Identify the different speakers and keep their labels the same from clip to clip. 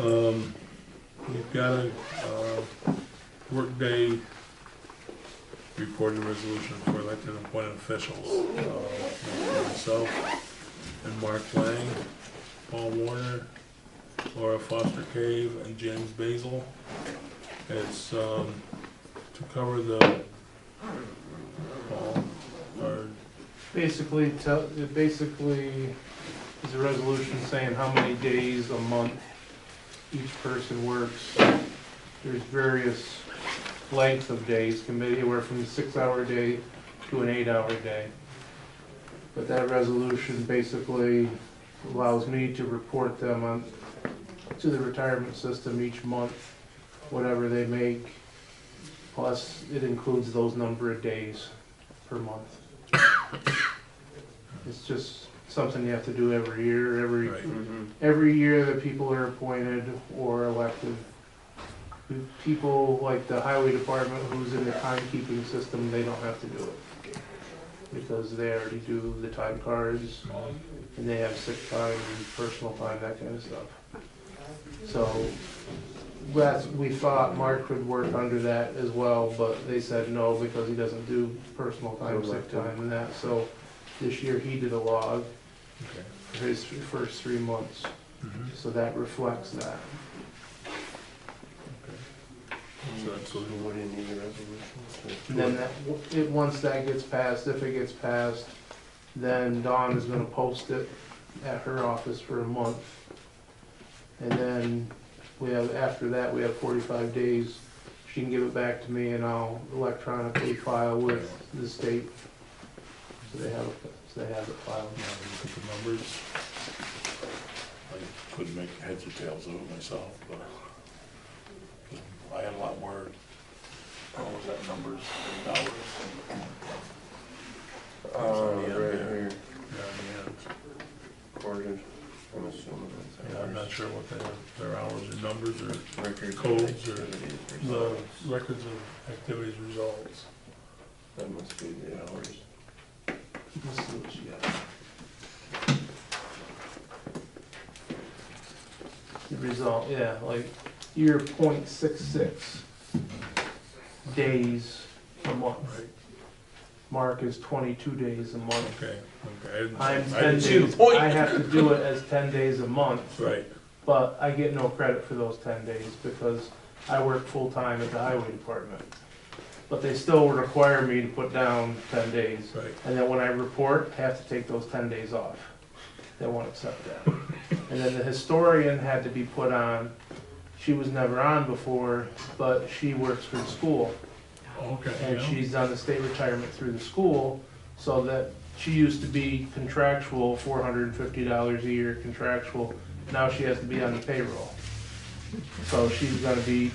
Speaker 1: We've got a workday reporting resolution for elected and appointed officials. Myself and Mark Lang, Paul Warner, Laura Foster Cave, and James Basil. It's to cover the
Speaker 2: basically is a resolution saying how many days a month each person works. There's various lengths of days, can be anywhere from a 6-hour day to an 8-hour day. But that resolution basically allows me to report them to the retirement system each month, whatever they make, plus it includes those number of days per month. It's just something you have to do every year. Every year that people are appointed or elected, people like the highway department who's in the timekeeping system, they don't have to do it because they already do the time cards and they have sick time and personal time, that kind of stuff. So we thought Mark could work under that as well, but they said no because he doesn't do personal time, sick time and that. So this year he did a log for his first 3 months. So that reflects that.
Speaker 1: So that's what
Speaker 3: What do you need a resolution?
Speaker 2: And then once that gets passed, if it gets passed, then Dawn is gonna post it at her office for a month. And then after that, we have 45 days. She can give it back to me and I'll electronically file with the state. So they have it filed.
Speaker 1: look at the numbers. I couldn't make heads or tails of it myself, but I had a lot more, what was that, numbers, dollars?
Speaker 3: Right here,
Speaker 1: Yeah, yeah.
Speaker 3: quarters, I'm assuming
Speaker 1: Yeah, I'm not sure what their hours or numbers or
Speaker 3: record
Speaker 1: codes or
Speaker 3: activities
Speaker 1: the
Speaker 3: results.
Speaker 1: records of activities results.
Speaker 3: That must be the hours.
Speaker 2: Let's see what you got. The result, yeah, like you're 0.66 days a month.
Speaker 1: Right.
Speaker 2: Mark is 22 days a month.
Speaker 1: Okay, okay.
Speaker 2: I'm
Speaker 1: I
Speaker 2: 10
Speaker 1: didn't see the
Speaker 2: days.
Speaker 1: point.
Speaker 2: I have to do it as 10 days a month,
Speaker 1: Right,
Speaker 2: but I get no credit for those 10 days because I work full-time at the highway department. But they still require me to put down 10 days.
Speaker 1: right.
Speaker 2: And then when I report, I have to take those 10 days off. They won't accept that. And then the historian had to be put on. She was never on before, but she works for the school.
Speaker 1: Okay,
Speaker 2: And
Speaker 1: yeah.
Speaker 2: she's on the state retirement through the school, so that she used to be contractual, $450 a year contractual. Now she has to be on the payroll. So she's gonna be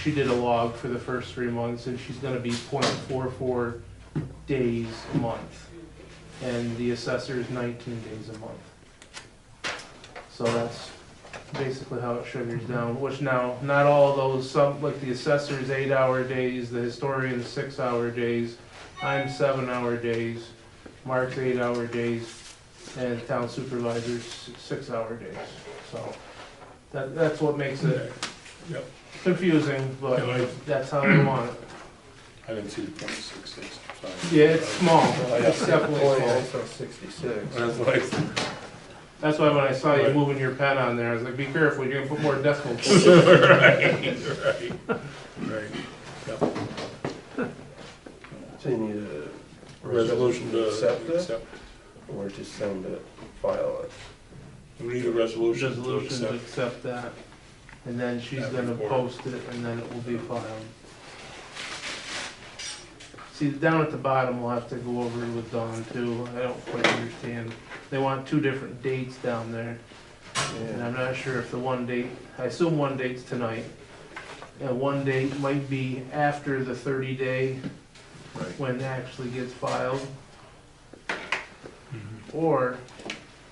Speaker 2: she did a log for the first 3 months, and she's gonna be 0.44 days a month. And the assessor is 19 days a month. So that's basically how it sugars down, which now, not all of those, some, like the assessor's 8-hour days, the historian's 6-hour days, I'm 7-hour days, Mark's 8-hour days, and town supervisor's 6-hour days. So that's what makes it
Speaker 1: Yep,
Speaker 2: confusing, but
Speaker 1: Yeah,
Speaker 2: that's how they want it.
Speaker 1: I didn't see the 0.66, sorry.
Speaker 2: Yeah, it's small,
Speaker 1: Oh, yeah.
Speaker 2: it's definitely
Speaker 3: Oh, yeah, I
Speaker 2: small.
Speaker 3: saw 66.
Speaker 1: That's what I said.
Speaker 2: That's why when I saw you
Speaker 1: Right.
Speaker 2: moving your pen on there, I was like, be careful, you're gonna put more decimal points.
Speaker 1: Right, right. Yep.
Speaker 3: So you need a
Speaker 1: Resolution to
Speaker 3: accept it,
Speaker 1: accept.
Speaker 3: or just send it, file it?
Speaker 1: We need a resolution to
Speaker 2: Resolution to
Speaker 1: accept.
Speaker 2: accept that, and then she's
Speaker 1: That
Speaker 2: gonna
Speaker 1: report.
Speaker 2: post it, and then it will be filed. See, down at the bottom, we'll have to go over it with Dawn too, I don't quite understand. They want 2 different dates down there, and I'm not sure if the one date, I assume one date's tonight. And one date might be after the 30-day,
Speaker 1: Right.
Speaker 2: when it actually gets filed.
Speaker 1: Mhm.
Speaker 2: Or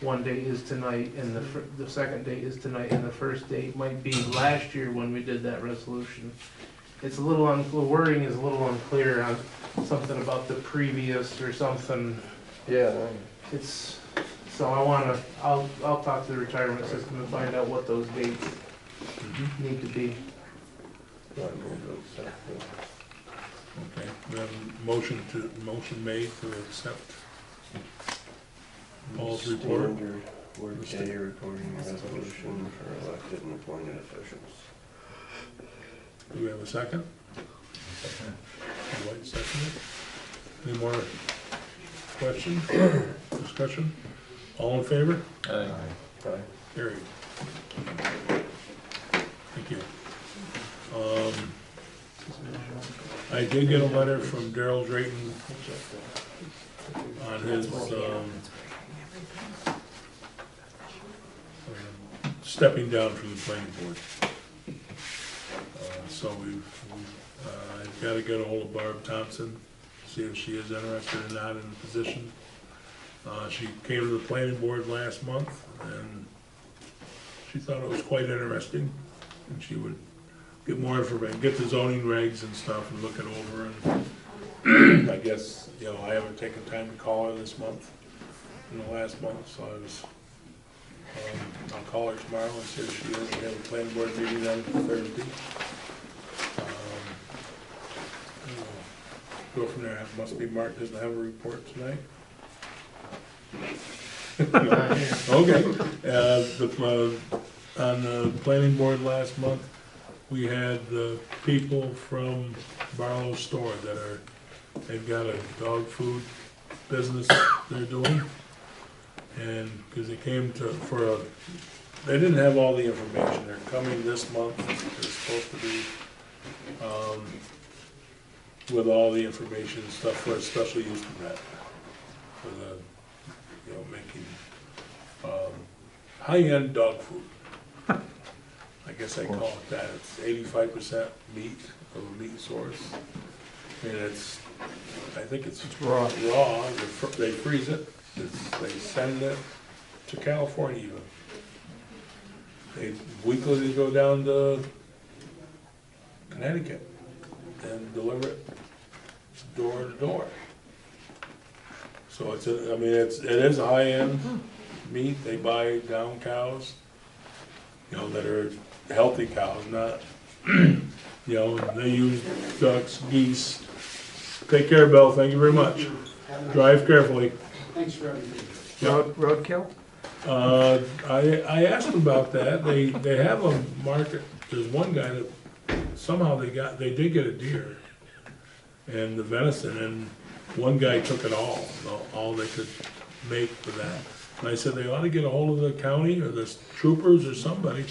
Speaker 2: one date is tonight and the second date is tonight and the first date might be last year when we did that resolution. It's a little, the wording is a little unclear on something about the previous or something.
Speaker 3: Yeah,
Speaker 2: It's, so I'll talk to the retirement system and find out what those dates need to be.
Speaker 3: I move to accept it.
Speaker 1: Okay, we have a motion made to accept Paul's report.
Speaker 3: Standard workday recording resolution for elected and appointed officials.
Speaker 1: Do we have a second? White seconded. Any more questions, discussion? All in favor?
Speaker 3: Aye.
Speaker 1: Carried. Thank you. I did get a letter from Daryl Drayton on his, stepping down from the planning board. So I've gotta get a hold of Barb Thompson, see if she is interested or not in the position. She came to the planning board last month, and she thought it was quite interesting, and she would get more information, get the zoning regs and stuff, and look it over, and I guess, you know, I haven't taken time to call her this month, in the last month, so I was, I'll call her tomorrow and see if she is. We have a planning board meeting on Thursday. Go from there. It must be Mark doesn't have a report tonight. Okay. On the planning board last month, we had the people from Barlow's store they've got a dog food business they're doing. And, because they came they didn't have all the information. They're coming this month. They're supposed to be, with all the information and stuff for a special use permit. For the, you know, making, high-end dog food. I guess I call it that. It's 85% meat of a meat source. And I think it's
Speaker 2: raw.
Speaker 1: They freeze it. They send it to California even. Weekly they go down to Connecticut and deliver it door to door. So it is a high-end meat. They buy down cows, you know, that are healthy cows, not, you know, and they use ducks, geese. Take care, Bill, thank you very much. Drive carefully.
Speaker 4: Thanks for everything.
Speaker 5: Roadkill?
Speaker 1: I asked them about that. They have a market. There's one guy that somehow they did get a deer and the venison, and one guy took it all they could make for that. And I said they ought to get a hold of the county or the troopers or somebody,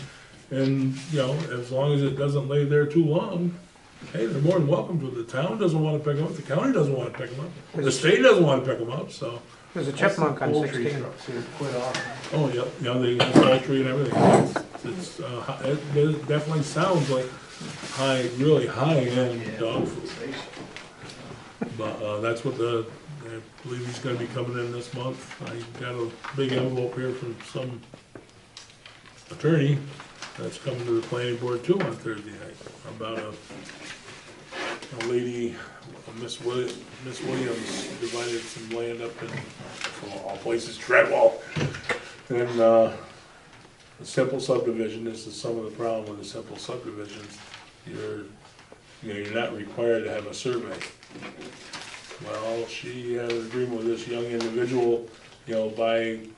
Speaker 1: and you know, as long as it doesn't lay there too long, hey, they're more than welcome to. The town doesn't want to pick them up. The county doesn't want to pick them up. The state doesn't want to pick them up. So.
Speaker 5: There's a chipmunk on
Speaker 2: Poultry
Speaker 5: 16.
Speaker 2: trucks here quite often.
Speaker 1: Oh, yeah, yeah, they have poultry and everything. It definitely sounds like really high-end dog food. But that's what I believe he's gonna be coming in this month. I got a big envelope here from some attorney that's coming to the planning board too on Thursday night about a lady, Miss Williams divided some land up in, from all places, Treadwell. And a simple subdivision, this is some of the problem with the simple subdivisions. You're not required to have a survey. Well, she had an agreement with this young individual, you know, by, you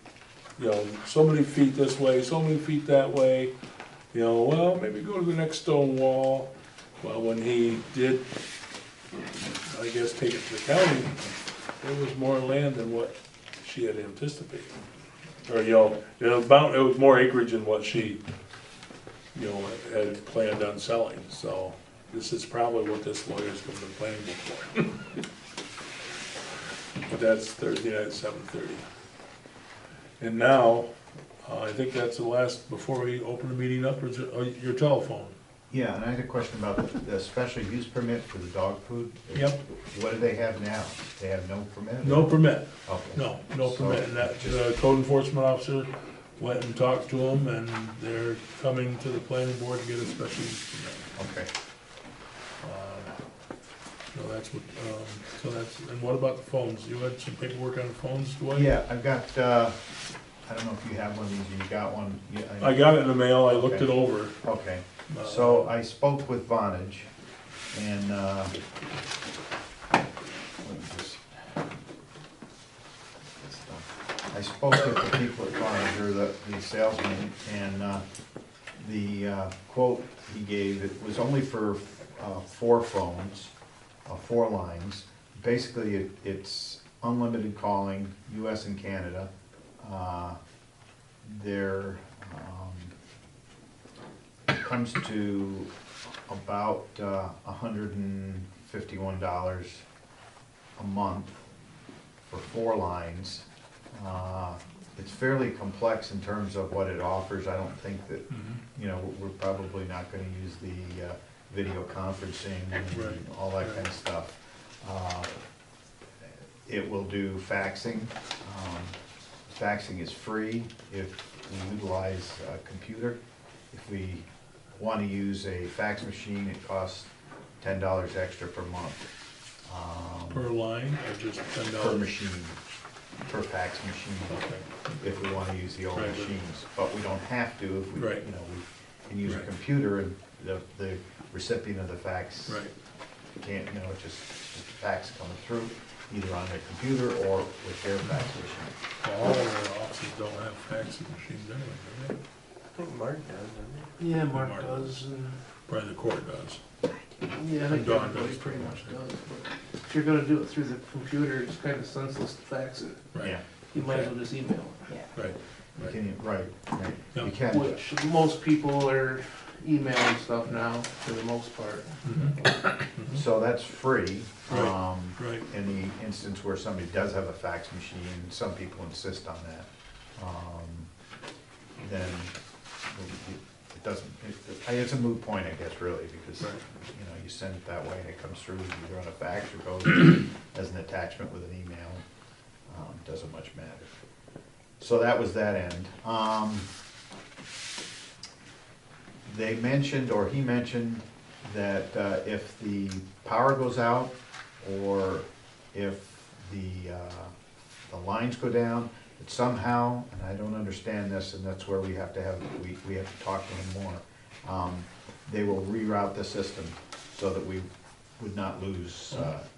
Speaker 1: know, so many feet this way, so many feet that way. You know, well, maybe go to the next stone wall. Well, when he did, I guess, take it to the county, there was more land than what she had anticipated. Or, you know, it was more acreage than what she, you know, had planned on selling. So this is probably what this lawyer's coming to the planning board for. But that's Thursday night at 7:30. And now, I think that's the last, before we open the meeting up, or is it, your telephone?
Speaker 6: Yeah, and I had a question about the special use permit for the dog food.
Speaker 1: Yep.
Speaker 6: What do they have now? They have no permit?
Speaker 1: No permit,
Speaker 6: Okay.
Speaker 1: no permit. And that,
Speaker 6: just-
Speaker 1: the code enforcement officer went and talked to them, and they're coming to the planning board to get a special use permit.
Speaker 6: Okay.
Speaker 1: So that's what, and what about the phones? You had some paperwork on the phones, Dwight?
Speaker 6: Yeah, I've got, I don't know if you have one of these, or you got one.
Speaker 1: I got it in the mail, I looked it
Speaker 6: Okay.
Speaker 1: over.
Speaker 6: Okay, so I spoke with Vonage, and, let me just- I spoke with the people at Vonage, or the salesman, and, the quote he gave, it was only for, 4 phones, 4 lines. Basically, it's unlimited calling, US and Canada. They're, it comes to about $151 a month for 4 lines. It's fairly complex in terms of what it offers. I don't think that, you know, we're probably not gonna use the video conferencing
Speaker 1: Right.
Speaker 6: and all that kind of stuff. It will do faxing. Faxing is free if we utilize a computer. If we want to use a fax machine, it costs $10 extra per month.
Speaker 1: Per line, or just $10?
Speaker 6: Per machine, per fax machine,
Speaker 1: Okay,
Speaker 6: if we want to use the old
Speaker 1: Right.
Speaker 6: machines. But we don't have to if we,
Speaker 1: Right.
Speaker 6: you know, we can use a
Speaker 1: Right.
Speaker 6: computer and the recipient of the fax
Speaker 1: right,
Speaker 6: can't, you know, it's just a fax coming through, either on their computer or with their fax machine.
Speaker 1: well, all of our offices don't have faxing machines anyway, do they?
Speaker 3: I think Mark does, doesn't
Speaker 2: Yeah, Mark
Speaker 1: Mark
Speaker 2: does, and,
Speaker 1: Probably the court does.
Speaker 2: yeah, I think
Speaker 1: Dawn
Speaker 2: everybody
Speaker 1: does.
Speaker 2: pretty much does, but if you're gonna do it through the computer, it's kinda senseless to fax it.
Speaker 1: Right,
Speaker 6: Yeah,
Speaker 2: You might as well just email it.
Speaker 1: right,
Speaker 6: you
Speaker 1: right.
Speaker 6: can, right,
Speaker 1: Yeah.
Speaker 6: you can.
Speaker 2: Which most people are emailing stuff now, for the most part.
Speaker 1: Mhm.
Speaker 6: So that's free.
Speaker 1: Right. Right,
Speaker 6: In the instance where somebody does have a fax machine, some people insist on that, then it doesn't, it's a moot point, I guess, really, because,
Speaker 1: Right.
Speaker 6: you know, you send it that way and it comes through either on a fax or goes as an attachment with an email. Doesn't much matter. So that was that end. They mentioned, or he mentioned, that if the power goes out, or if the lines go down, that somehow, and I don't understand this, and that's where we have to talk to him more, they will reroute the system so that we would not lose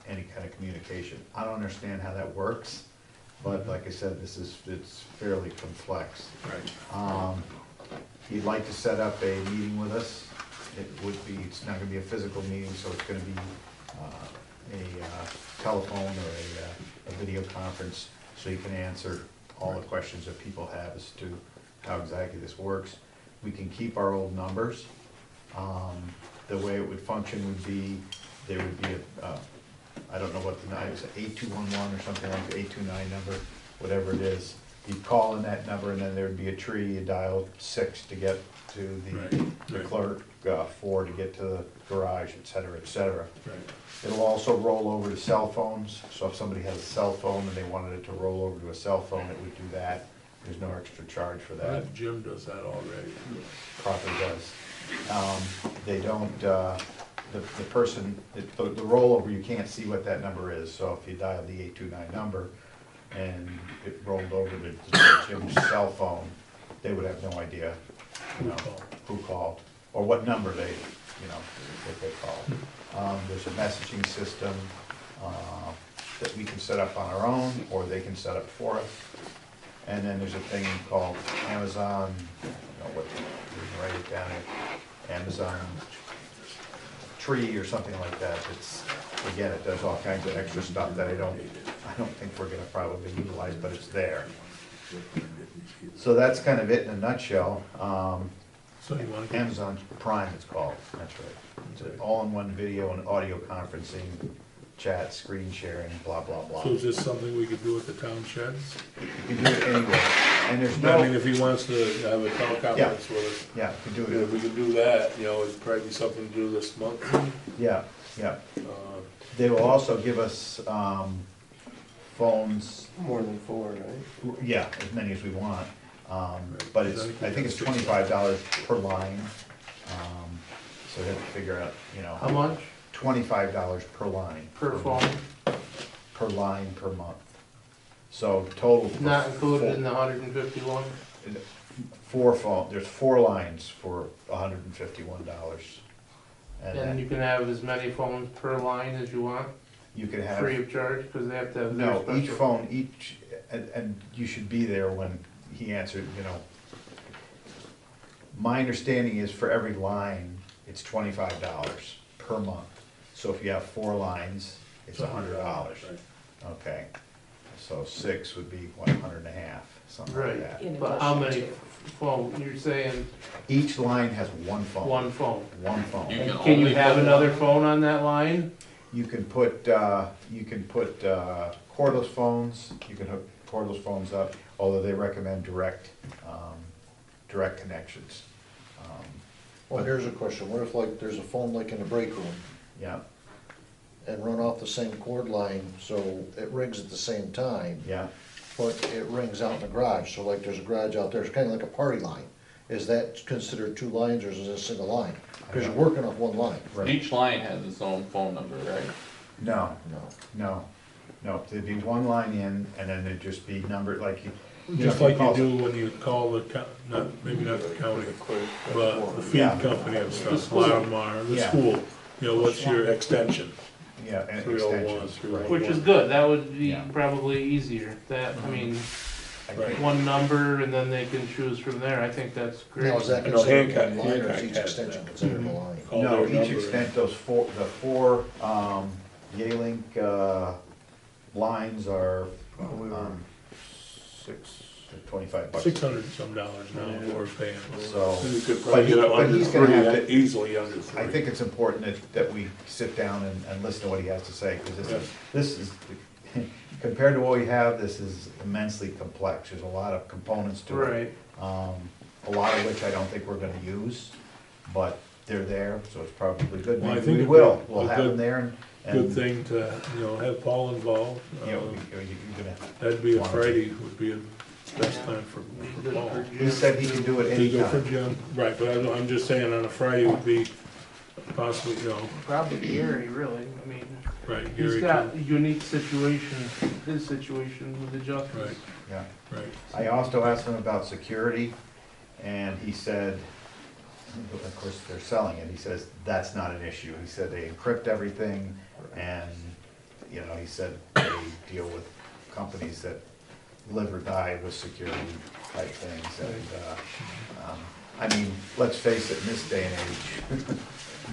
Speaker 6: any kind of communication. I don't understand how that works, but like I said, it's fairly complex.
Speaker 1: right.
Speaker 6: He'd like to set up a meeting with us. It's not gonna be a physical meeting, so it's gonna be a telephone or a video conference, so you can answer all the questions that people have as to how exactly this works. We can keep our old numbers. The way it would function would be, there would be I don't know what the nine is, 8211 or something like the 829 number, whatever it is. You'd call in that number, and then there'd be a tree, you dial 6 to get to
Speaker 1: Right,
Speaker 6: the
Speaker 1: right.
Speaker 6: clerk, 4 to get to the garage, et cetera, et cetera.
Speaker 1: Right,
Speaker 6: It'll also roll over to cell phones, so if somebody has a cell phone and they wanted it to roll over to a cell phone, it would do that. There's no extra charge for
Speaker 1: I
Speaker 6: that.
Speaker 1: think Jim does that already.
Speaker 6: Crawford does. They don't, the person, the rollover, you can't see what that number is, so if you dial the 829 number and it rolled over to Jim's cell phone, they would have no idea, you know, who called, or what number they, you know, that they called. There's a messaging system that we can set up on our own, or they can set up for us. And then there's a thing called Amazon, I don't know what, you can write it down, Amazon Tree or something like that. It's, again, it does all kinds of extra stuff that I don't think we're gonna probably utilize, but it's there. So that's kind of it in a nutshell.
Speaker 1: So you wanna get,
Speaker 6: Amazon Prime, it's called, that's right. It's an all-in-one video and audio conferencing, chat, screen sharing, blah, blah, blah.
Speaker 1: so is this something we could do at the town sheds?
Speaker 6: You can do it anywhere, and there's
Speaker 1: I mean,
Speaker 6: no,
Speaker 1: if he wants to have a teleconference with
Speaker 6: yeah, you can
Speaker 1: us,
Speaker 6: do
Speaker 1: if
Speaker 6: it,
Speaker 1: we could do that, you know, it'd probably be something to do this month.
Speaker 6: yeah, yeah.
Speaker 1: Uh,
Speaker 6: They will also give us, phones,
Speaker 3: he? More than 4, right?
Speaker 6: yeah, as many as we want. But it's, I think it's $25 per line. So we have to figure out, you
Speaker 2: How
Speaker 6: know,
Speaker 2: much
Speaker 6: $25 per line.
Speaker 2: per phone?
Speaker 6: Per line per month. So total. for
Speaker 2: Not included
Speaker 6: four-
Speaker 2: in the 151?
Speaker 6: there's 4 lines for $151. And
Speaker 2: And
Speaker 6: then
Speaker 2: you can have as many phones per line as you want,
Speaker 6: you can have.
Speaker 2: free of charge, because they have to have their
Speaker 6: No, each
Speaker 2: special-
Speaker 6: phone, and you should be there when he answered, you know. My understanding is for every line, it's $25 per month. So if you have 4 lines, it's $100, okay? So 6 would be, what, 150, something like
Speaker 2: Right.
Speaker 6: that.
Speaker 4: In
Speaker 2: But how
Speaker 4: addition
Speaker 2: many phone, you're saying
Speaker 6: Each line has one phone.
Speaker 2: one phone?
Speaker 6: One phone.
Speaker 7: You can
Speaker 2: Can you
Speaker 7: only
Speaker 2: have
Speaker 7: put
Speaker 2: another
Speaker 7: one.
Speaker 2: phone on that line?
Speaker 6: You can put cordless phones, you can hook cordless phones up, although they recommend direct connections.
Speaker 8: Well, here's a question, what if like there's a phone like in the break room
Speaker 6: Yeah,
Speaker 8: and run off the same cord line, so it rings at the same time,
Speaker 6: yeah.
Speaker 8: but it rings out in the garage, so like there's a garage out there, it's kinda like a party line. Is that considered 2 lines or is it a single line? Cause you're working off 1 line.
Speaker 6: Right.
Speaker 7: Each line has its own phone number, right?
Speaker 6: No,
Speaker 8: No.
Speaker 6: no, there'd be one line in, and then there'd just be numbered, like you.
Speaker 1: Just
Speaker 6: know,
Speaker 1: like you
Speaker 6: call-
Speaker 1: do when you call the, maybe not the county, but the
Speaker 6: Yeah.
Speaker 1: feed company and
Speaker 2: The
Speaker 1: stuff,
Speaker 2: school.
Speaker 1: Loudmar, the
Speaker 6: Yeah.
Speaker 1: school. You know, what's your extension?
Speaker 6: Yeah, and
Speaker 1: 301,
Speaker 6: extensions, right.
Speaker 2: Which is good, that would be
Speaker 6: Yeah.
Speaker 2: probably easier, that, I mean,
Speaker 6: I
Speaker 1: Right.
Speaker 6: think-
Speaker 2: one number and then they can choose from there, I think that's great.
Speaker 8: Now, is that
Speaker 1: I know
Speaker 8: considered
Speaker 1: Hancock-
Speaker 8: 1 line or is
Speaker 1: Hancock
Speaker 8: each
Speaker 1: has
Speaker 8: extension
Speaker 1: that.
Speaker 8: considered a line?
Speaker 1: Call
Speaker 6: No,
Speaker 1: their
Speaker 6: each
Speaker 1: number.
Speaker 6: extent, the 4 Yealink lines are $25.
Speaker 1: $600 now we're paying.
Speaker 6: So,
Speaker 1: You could
Speaker 6: but
Speaker 1: probably
Speaker 6: he-
Speaker 1: get it
Speaker 6: but
Speaker 1: under
Speaker 6: he's gonna have
Speaker 1: 3,
Speaker 6: to-
Speaker 1: easily under 3.
Speaker 6: I think it's important that we sit down and listen to what he has to say, because this is, compared to what we have, this is immensely complex. There's a lot of components to it.
Speaker 2: Right,
Speaker 6: A lot of which I don't think we're gonna use, but they're there, so it's probably good.
Speaker 1: Well, I
Speaker 6: Maybe
Speaker 1: think
Speaker 6: we
Speaker 1: it'd
Speaker 6: will,
Speaker 1: be
Speaker 6: we'll
Speaker 1: a
Speaker 6: have
Speaker 1: good-
Speaker 6: them there and.
Speaker 1: Good thing to, you know, have Paul involved.
Speaker 6: You know, you're gonna,
Speaker 1: That'd be a
Speaker 6: want to-
Speaker 1: Friday, would be the best time for Paul.
Speaker 6: he said he can do it
Speaker 1: Do you go for
Speaker 6: anytime.
Speaker 1: Jim? Right, but I'm just saying on a Friday would be possibly, you know,
Speaker 2: probably Gary, really, I mean,
Speaker 1: right,
Speaker 2: he's
Speaker 1: Gary
Speaker 2: got
Speaker 1: too.
Speaker 2: a unique situation, his situation with the justice.
Speaker 1: Right,
Speaker 6: Yeah.
Speaker 1: right.
Speaker 6: I also asked him about security, and he said, of course, they're selling it, he says, that's not an issue. He said they encrypt everything, and, you know, he said they deal with companies that live or die with security type things, and, I mean, let's face it, in this day and age,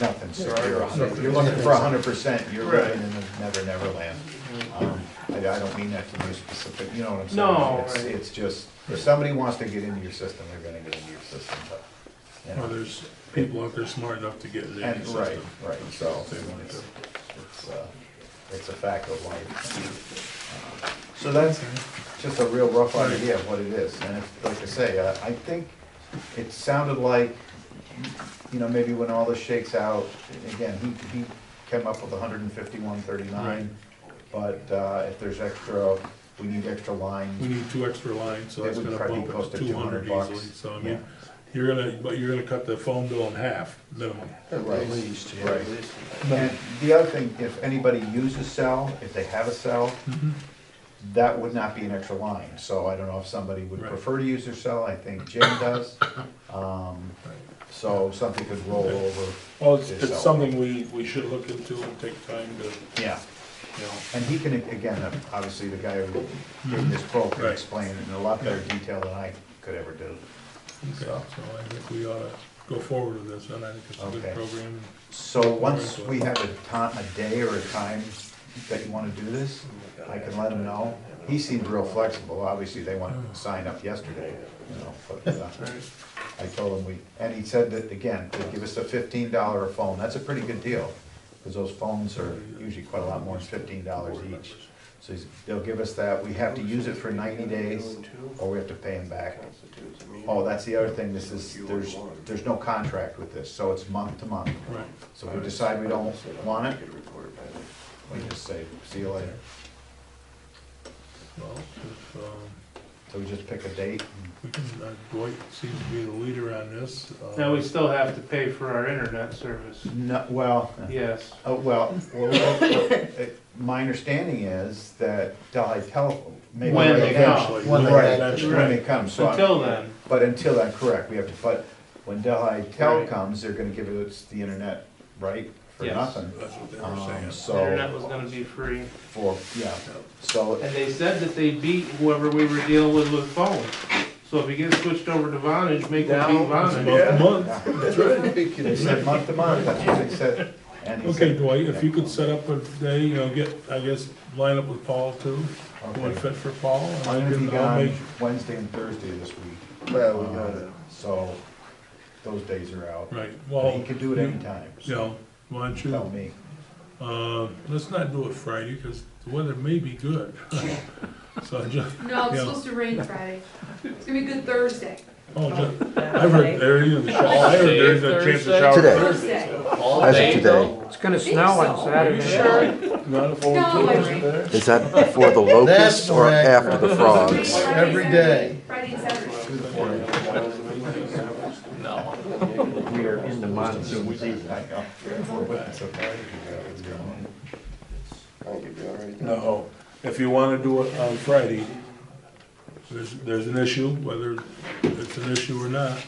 Speaker 6: nothing's secure. If you're looking for 100%, you're living in the never land. I don't mean that to be specific, you know what I'm saying?
Speaker 2: No,
Speaker 6: It's-
Speaker 2: right.
Speaker 6: It's just, if somebody wants to get into your system, they're gonna get into your system, but, you
Speaker 1: Well,
Speaker 6: know.
Speaker 1: there's people out there smart enough to get it in the
Speaker 6: And,
Speaker 1: system.
Speaker 6: right, so,
Speaker 1: If they wanted to.
Speaker 6: it's a fact of life. So that's just a real rough idea of what it is, and if, like I say, I think it sounded like, you know, maybe when all this shakes out, again, he came up with 151.39, but, if there's extra, we need extra
Speaker 1: We
Speaker 6: lines,
Speaker 1: need 2 extra lines, so
Speaker 6: It
Speaker 1: that's
Speaker 6: would
Speaker 1: gonna
Speaker 6: probably
Speaker 1: bump
Speaker 6: close
Speaker 1: it
Speaker 6: to
Speaker 1: to 200
Speaker 6: $200
Speaker 1: easily. So I
Speaker 6: yeah.
Speaker 1: mean, but you're gonna cut the phone bill in half, minimum.
Speaker 6: Right.
Speaker 8: least,
Speaker 6: Right. And the other thing, if anybody uses cell, if they have a cell, that would not be an extra line, so I don't know if somebody would
Speaker 1: Right.
Speaker 6: prefer to use their cell, I think Jim does. So something could roll
Speaker 1: Okay.
Speaker 6: over,
Speaker 1: Well, it's
Speaker 6: Yourself.
Speaker 1: something we should look into and take time to,
Speaker 6: yeah.
Speaker 1: you know.
Speaker 6: And he can, again, obviously the guy who gave this quote can
Speaker 1: Right.
Speaker 6: explain it in a lot better detail than I could ever do.
Speaker 1: Okay,
Speaker 6: So,
Speaker 1: so I think we ought to go forward with this, and I think it's a good
Speaker 6: Okay.
Speaker 1: program.
Speaker 6: so once we have a day or a time that you wanna do this, I can let him know. He seemed real flexible, obviously they want to sign up yesterday, you know, but,
Speaker 1: Right.
Speaker 6: I told him and he said that, again, they'd give us a $15 a phone, that's a pretty good deal, because those phones are usually quite a lot more than $15 each. So they'll give us that, we have to use it for 90 days, or we have to pay them back. Oh, that's the other thing, there's no contract with this, so it's month to month.
Speaker 1: Right.
Speaker 6: So if we decide we don't want it, we just say, see you later.
Speaker 1: Well, if,
Speaker 6: So we just pick a date,
Speaker 1: we can, Dwight seems to be the leader on this.
Speaker 2: Now, we still have to pay for our internet service,
Speaker 6: no, well,
Speaker 2: yes.
Speaker 6: well, my understanding is that Delhi Maybe
Speaker 2: When
Speaker 6: right
Speaker 2: they
Speaker 6: eventually.
Speaker 2: come.
Speaker 8: When they
Speaker 6: Right,
Speaker 8: have to.
Speaker 6: when they come, so.
Speaker 2: Until then,
Speaker 6: But until then, correct, we have to, but when Delhi Tel
Speaker 2: Right.
Speaker 6: comes, they're gonna give us the internet, right, for
Speaker 2: Yes.
Speaker 6: nothing.
Speaker 1: That's what they were saying.
Speaker 2: the internet
Speaker 6: So,
Speaker 2: was gonna be free.
Speaker 6: for, yeah, so,
Speaker 2: And they said that they beat whoever we were dealing with phones. So if you get switched over to Vonage, make them beat
Speaker 1: Month to
Speaker 2: Vonage.
Speaker 1: month.
Speaker 8: That's right.
Speaker 6: they said month to month, that's what they said. And he
Speaker 1: Okay,
Speaker 6: said-
Speaker 1: Dwight, if you could set up a day, I guess, line up with Paul too, one
Speaker 6: Okay.
Speaker 1: fit for Paul, and
Speaker 6: I'm gonna be
Speaker 1: I'll
Speaker 6: gone
Speaker 1: make,
Speaker 6: Wednesday and Thursday this week.
Speaker 3: Well, we got it.
Speaker 6: So, those days are out.
Speaker 1: right,
Speaker 6: But he
Speaker 1: well,
Speaker 6: can do it anytime,
Speaker 1: you know, why don't
Speaker 6: tell
Speaker 1: you,
Speaker 6: me.
Speaker 1: let's not do it Friday, because the weather may be good. So I just,
Speaker 4: No, it's
Speaker 1: Yeah.
Speaker 4: supposed to rain Friday. It's gonna be good Thursday.
Speaker 1: oh, I've heard there is a shower, I heard there's a chance of shower.
Speaker 9: Today.
Speaker 4: Thursday.
Speaker 7: All
Speaker 9: As
Speaker 7: day
Speaker 9: of today.
Speaker 5: It's gonna
Speaker 4: Think
Speaker 5: snow on
Speaker 4: so.
Speaker 5: Saturday.
Speaker 1: Not a full
Speaker 4: No,
Speaker 1: Tuesday
Speaker 4: I-
Speaker 1: there?
Speaker 9: Is that before the locusts or after the frogs?
Speaker 8: Every day.
Speaker 4: Friday and Saturday.
Speaker 7: No.
Speaker 5: We are in the monsoon season.
Speaker 6: I know.
Speaker 3: I think it'd be all right.
Speaker 1: No, if you wanna do it on Friday, there's an issue, whether it's an issue or not.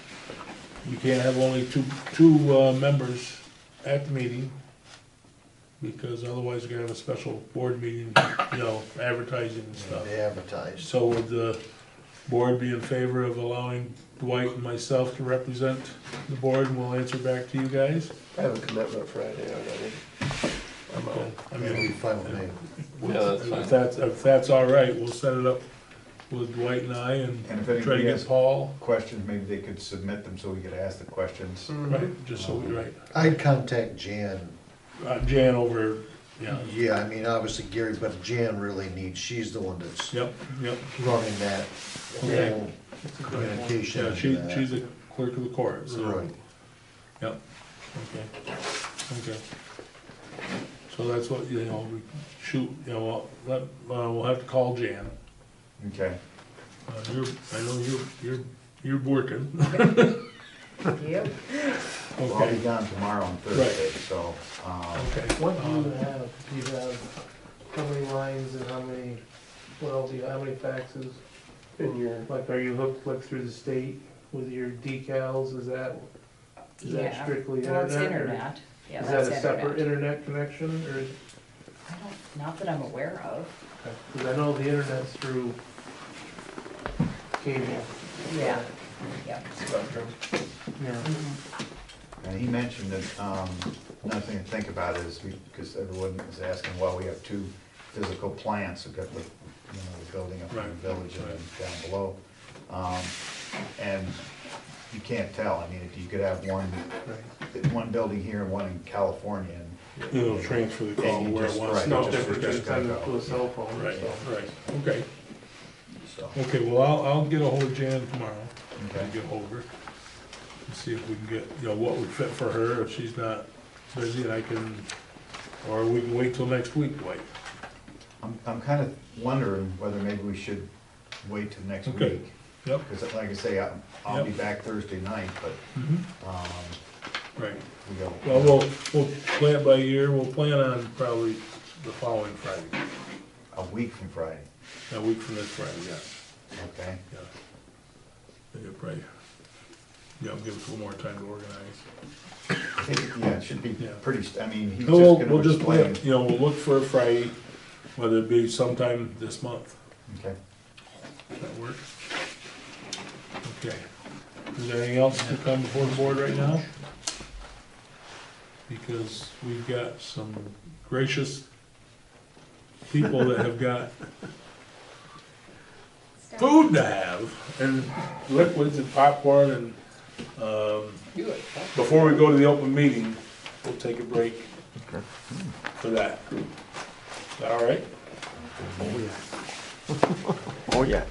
Speaker 1: You can't have only two members at the meeting, because otherwise you're gonna have a special board meeting, advertising and stuff.
Speaker 8: They advertise.
Speaker 1: So would the board be in favor of allowing Dwight and myself to represent the board, and we'll answer back to you guys?
Speaker 3: I have a commitment Friday already.
Speaker 1: Okay. I
Speaker 8: That'll be
Speaker 1: mean,
Speaker 8: fine with me.
Speaker 7: Yeah, that's fine.
Speaker 1: if that's all right, we'll set it up with Dwight and I
Speaker 6: And if
Speaker 1: and try to
Speaker 6: anybody
Speaker 1: get
Speaker 6: has
Speaker 1: Paul,
Speaker 6: questions, maybe they could submit them so we could ask the questions.
Speaker 1: right, just so we, right.
Speaker 8: I'd contact Jan.
Speaker 1: Jan over, yeah,
Speaker 8: Yeah, I mean, obviously Gary, but Jan really needs, she's the one that's
Speaker 1: yep, yep.
Speaker 8: running that
Speaker 1: Okay.
Speaker 8: whole communication.
Speaker 1: Yeah,
Speaker 8: into that.
Speaker 1: she's a clerk of the court, so.
Speaker 8: Right.
Speaker 1: Yep, okay, okay. So that's what, we shoot, we'll have to call Jan.
Speaker 6: Okay,
Speaker 1: I know you're working.
Speaker 4: Yep.
Speaker 6: I'll
Speaker 1: Okay,
Speaker 6: be gone tomorrow and Thursday, so,
Speaker 1: okay.
Speaker 2: What do you have? Do you have how many lines and how many faxes?
Speaker 3: In your,
Speaker 2: Like, are you hooked like through the state with your decals? Is that
Speaker 10: Yeah.
Speaker 2: strictly
Speaker 10: Well, it's
Speaker 2: internet? or
Speaker 10: internet, yeah,
Speaker 2: Is
Speaker 10: that's
Speaker 2: that a separate
Speaker 10: internet.
Speaker 2: internet connection, or,
Speaker 10: I don't, not that I'm aware of,
Speaker 2: because I know the internet's through cable.
Speaker 10: yeah, yeah.
Speaker 2: Yeah.
Speaker 6: and he mentioned that, another thing to think about is, because everyone is asking, well, we have two physical plants, we've got the, the building up in
Speaker 1: Right,
Speaker 6: the village and
Speaker 1: right.
Speaker 6: then down below. And you can't tell, I mean, if you could have one building here and one in California, and
Speaker 1: It'll transfer the call
Speaker 6: And you
Speaker 1: where it
Speaker 6: just-
Speaker 1: wants
Speaker 6: right,
Speaker 1: to
Speaker 2: No
Speaker 1: go.
Speaker 2: different than
Speaker 6: just gotta
Speaker 2: sending it
Speaker 6: go.
Speaker 2: to a cell phone.
Speaker 1: Right,
Speaker 2: so.
Speaker 1: right, okay.
Speaker 6: so,
Speaker 1: Okay, well, I'll get a hold of Jan tomorrow,
Speaker 6: okay.
Speaker 1: and get hold of her, and see if we can get, what would fit for her, if she's not busy, and I can, or we can wait till next week, Dwight.
Speaker 6: I'm kind of wondering whether maybe we should wait till next
Speaker 1: Okay.
Speaker 6: week.
Speaker 1: Yep.
Speaker 6: Because like I say, I'll be back Thursday night, but,
Speaker 1: Right,
Speaker 6: we go.
Speaker 1: well, we'll play it by ear, we'll plan on probably the following Friday,
Speaker 6: A week from Friday,
Speaker 1: a week from this Friday, yes,
Speaker 6: okay?
Speaker 1: yeah. Yeah, right. Yeah, give us a little more time to organize.
Speaker 6: I think, yeah, it should be
Speaker 1: Yeah.
Speaker 6: pretty, I mean, he's just
Speaker 1: We'll
Speaker 6: gonna
Speaker 1: just
Speaker 6: explain.
Speaker 1: plan, we'll look for a Friday, whether it be sometime this month.
Speaker 6: Okay.
Speaker 1: Does that work? Okay. Is there anything else to come before the board right now? Because we've got some gracious people that have got food to have, and liquids and popcorn, and, before we go to the open meeting, we'll take a break for that. Is that all right?
Speaker 9: Oh, yeah.